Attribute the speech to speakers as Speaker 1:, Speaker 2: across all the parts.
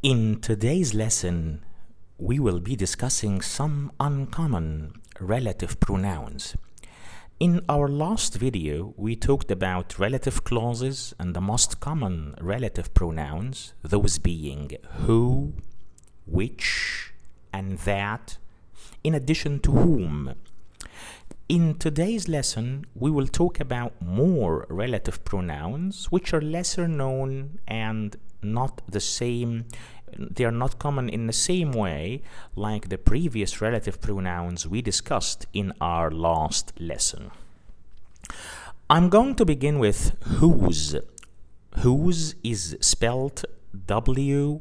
Speaker 1: In today's lesson, we will be discussing some uncommon relative pronouns. In our last video, we talked about relative clauses and the most common relative pronouns, those being who, which, and that, in addition to whom. In today's lesson, we will talk about more relative pronouns, which are lesser known and not the same. They are not common in the same way like the previous relative pronouns we discussed in our last lesson. I'm going to begin with whose. Whose is spelled W-H-O-S-E.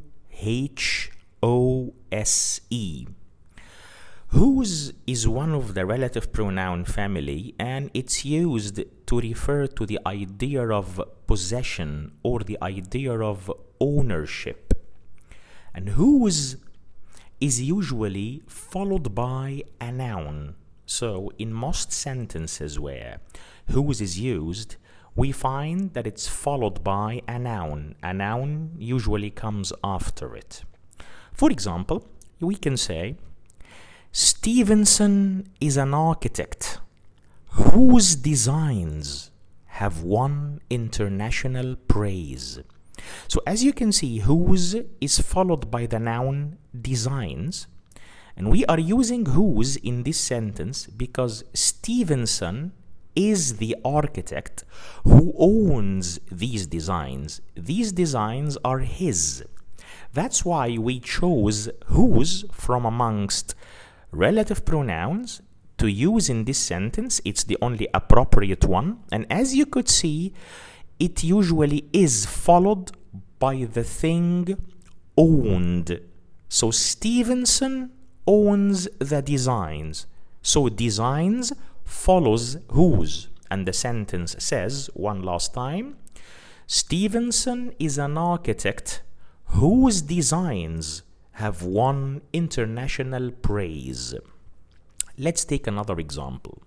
Speaker 1: Whose is one of the relative pronoun family, and it's used to refer to the idea of possession or the idea of ownership. And whose is usually followed by a noun. So in most sentences where whose is used, we find that it's followed by a noun. A noun usually comes after it. For example, we can say, Stevenson is an architect whose designs have won international praise. So as you can see, whose is followed by the noun designs, and we are using whose in this sentence because Stevenson is the architect who owns these designs. These designs are his. That's why we chose whose from amongst relative pronouns to use in this sentence. It's the only appropriate one, and as you could see, it usually is followed by the thing owned. So Stevenson owns the designs. So designs follows whose, and the sentence says one last time, Stevenson is an architect whose designs have won international praise. Let's take another example.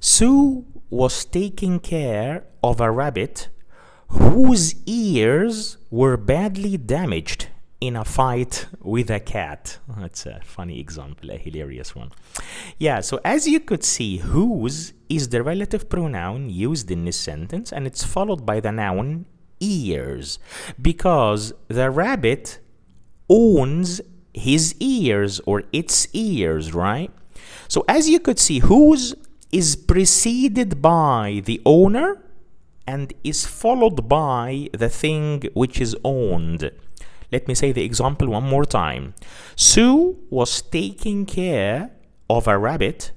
Speaker 1: Sue was taking care of a rabbit whose ears were badly damaged in a fight with a cat. That's a funny example, a hilarious one. Yeah, so as you could see, whose is the relative pronoun used in this sentence, and it's followed by the noun ears, because the rabbit owns his ears or its ears, right? So as you could see, whose is preceded by the owner and is followed by the thing which is owned. Let me say the example one more time. Sue was taking care of a rabbit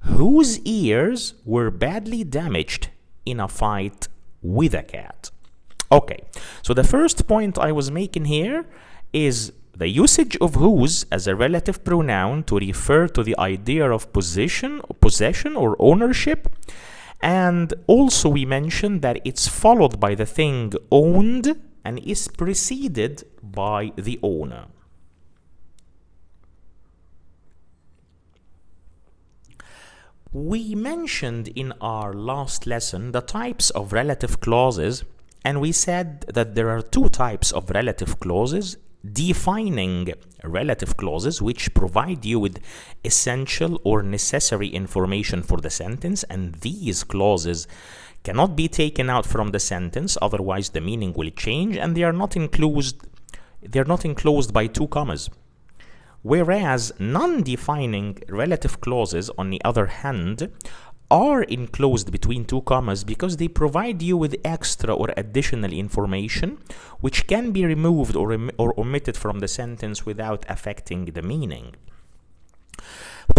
Speaker 1: whose ears were badly damaged in a fight with a cat. Okay, so the first point I was making here is the usage of whose as a relative pronoun to refer to the idea of possession or ownership. And also we mentioned that it's followed by the thing owned and is preceded by the owner. We mentioned in our last lesson the types of relative clauses, and we said that there are two types of relative clauses: defining relative clauses, which provide you with essential or necessary information for the sentence, and these clauses cannot be taken out from the sentence, otherwise the meaning will change, and they are not enclosed by two commas. Whereas non-defining relative clauses, on the other hand, are enclosed between two commas because they provide you with extra or additional information which can be removed or omitted from the sentence without affecting the meaning.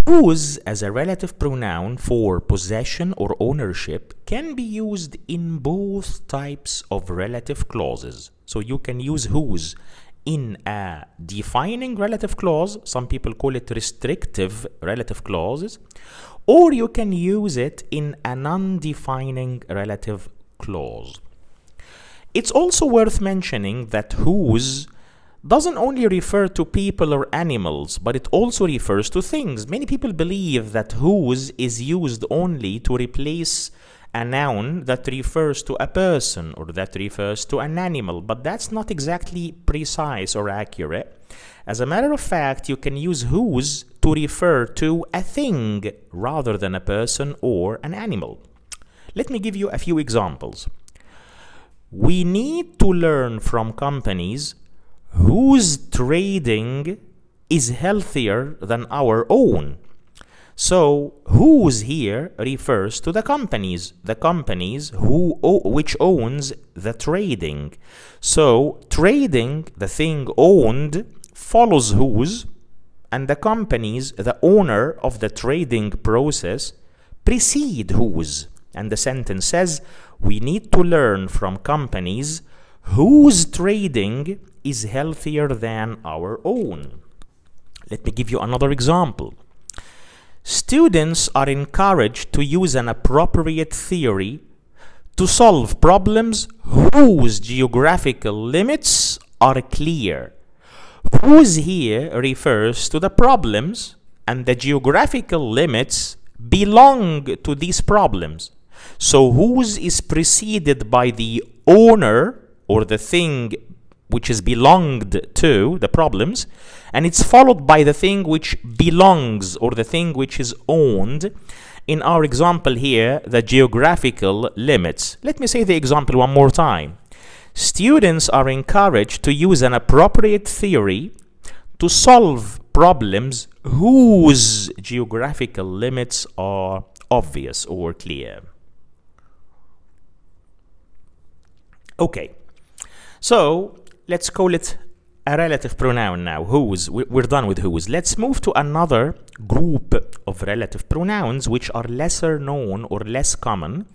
Speaker 1: Whose as a relative pronoun for possession or ownership can be used in both types of relative clauses. So you can use whose in a defining relative clause, some people call it restrictive relative clauses, or you can use it in a non-defining relative clause. It's also worth mentioning that whose doesn't only refer to people or animals, but it also refers to things. Many people believe that whose is used only to replace a noun that refers to a person or that refers to an animal, but that's not exactly precise or accurate. As a matter of fact, you can use whose to refer to a thing rather than a person or an animal. Let me give you a few examples. We need to learn from companies whose trading is healthier than our own. So, whose here refers to the companies which owns the trading. So, trading, the thing owned, follows whose, and the companies, the owner of the trading process, precede whose. And the sentence says, we need to learn from companies whose trading is healthier than our own. Let me give you another example. Students are encouraged to use an appropriate theory to solve problems whose geographical limits are clear. Whose here refers to the problems, and the geographical limits belong to these problems. So whose is preceded by the owner or the thing which is belonged to the problems, and it's followed by the thing which belongs or the thing which is owned. In our example here, the geographical limits. Let me say the example one more time. Students are encouraged to use an appropriate theory to solve problems whose geographical limits are obvious or clear. Okay, so let's call it a relative pronoun now, whose. We're done with whose. Let's move to another group of relative pronouns which are lesser known or less common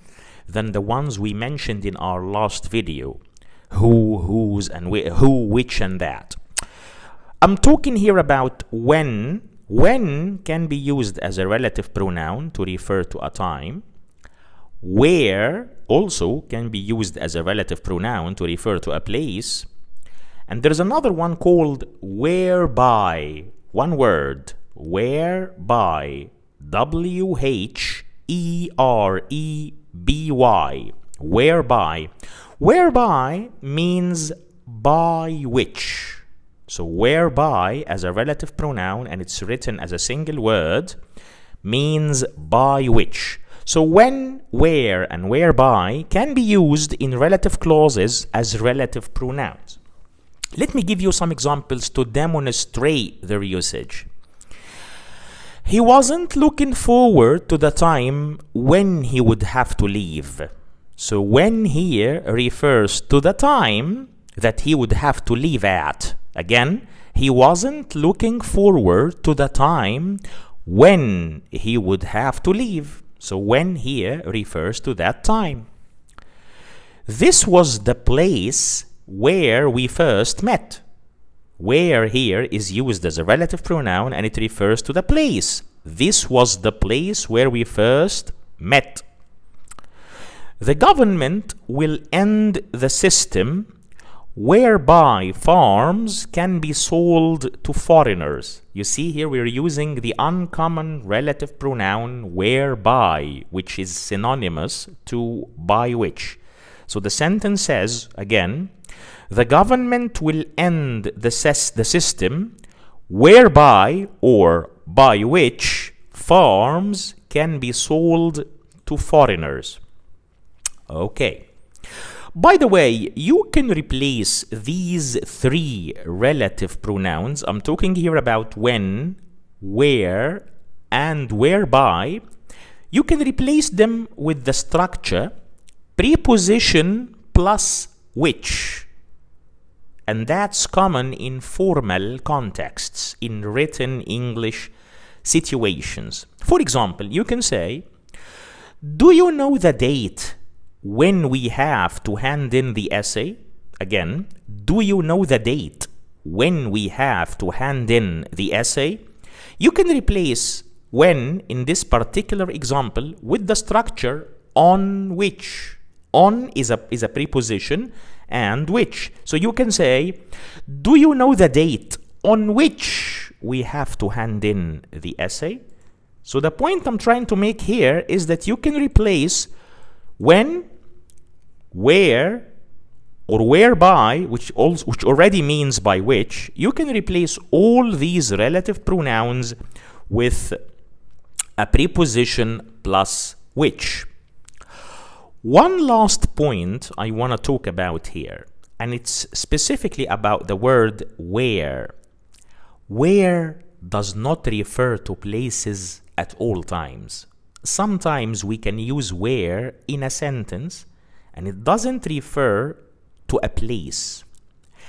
Speaker 1: than the ones we mentioned in our last video. Who, whose, and who, which, and that. I'm talking here about when. When can be used as a relative pronoun to refer to a time. Where also can be used as a relative pronoun to refer to a place. And there's another one called whereby. One word. Whereby. W-H-E-R-E-B-Y. Whereby. Whereby means by which. So whereby as a relative pronoun, and it's written as a single word, means by which. So when, where, and whereby can be used in relative clauses as relative pronouns. Let me give you some examples to demonstrate their usage. He wasn't looking forward to the time when he would have to leave. So when here refers to the time that he would have to leave at. Again, he wasn't looking forward to the time when he would have to leave. So when here refers to that time. This was the place where we first met. Where here is used as a relative pronoun and it refers to the place. This was the place where we first met. The government will end the system whereby farms can be sold to foreigners. You see here we're using the uncommon relative pronoun whereby, which is synonymous to by which. So the sentence says, again, the government will end the system whereby or by which farms can be sold to foreigners. Okay. By the way, you can replace these three relative pronouns. I'm talking here about when, where, and whereby. You can replace them with the structure preposition plus which. And that's common in formal contexts, in written English situations. For example, you can say, do you know the date when we have to hand in the essay? Again, do you know the date when we have to hand in the essay? You can replace when in this particular example with the structure on which. On is a preposition and which. So you can say, do you know the date on which we have to hand in the essay? So the point I'm trying to make here is that you can replace When, where, or whereby, which already means by which, you can replace all these relative pronouns with a preposition plus which. One last point I want to talk about here, and it's specifically about the word where. Where does not refer to places at all times. Sometimes we can use where in a sentence, and it doesn't refer to a place.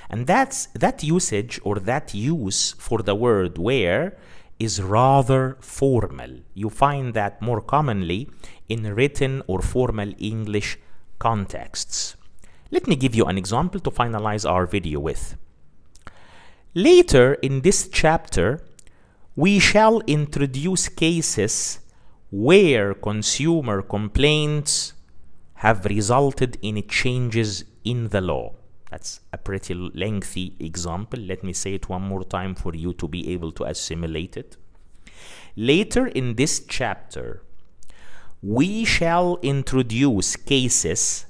Speaker 1: And that usage or that use for the word where is rather formal. You find that more commonly in written or formal English contexts. Let me give you an example to finalize our video with. Later in this chapter, we shall introduce cases where consumer complaints have resulted in changes in the law. That's a pretty lengthy example. Let me say it one more time for you to be able to assimilate it. Later in this chapter, we shall introduce cases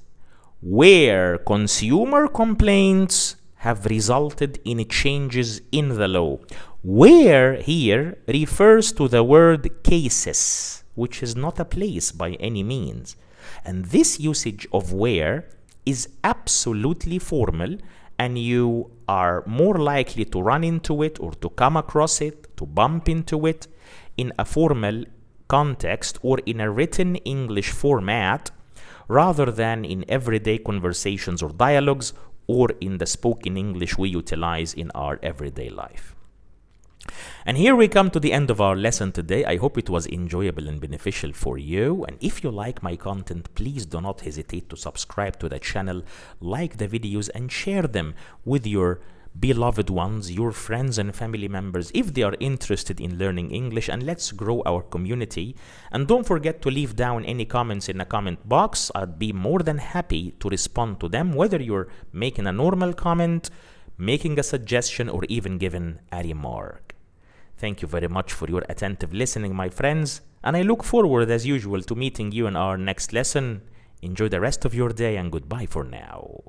Speaker 1: where consumer complaints have resulted in changes in the law. Where here refers to the word cases, which is not a place by any means. And this usage of where is absolutely formal, and you are more likely to run into it or to come across it, to bump into it in a formal context or in a written English format rather than in everyday conversations or dialogues or in the spoken English we utilize in our everyday life. And here we come to the end of our lesson today. I hope it was enjoyable and beneficial for you. And if you like my content, please do not hesitate to subscribe to the channel, like the videos, and share them with your beloved ones, your friends and family members, if they are interested in learning English, and let's grow our community. And don't forget to leave down any comments in the comment box. I'd be more than happy to respond to them, whether you're making a normal comment, making a suggestion, or even giving a remark. Thank you very much for your attentive listening, my friends, and I look forward as usual to meeting you in our next lesson. Enjoy the rest of your day and goodbye for now.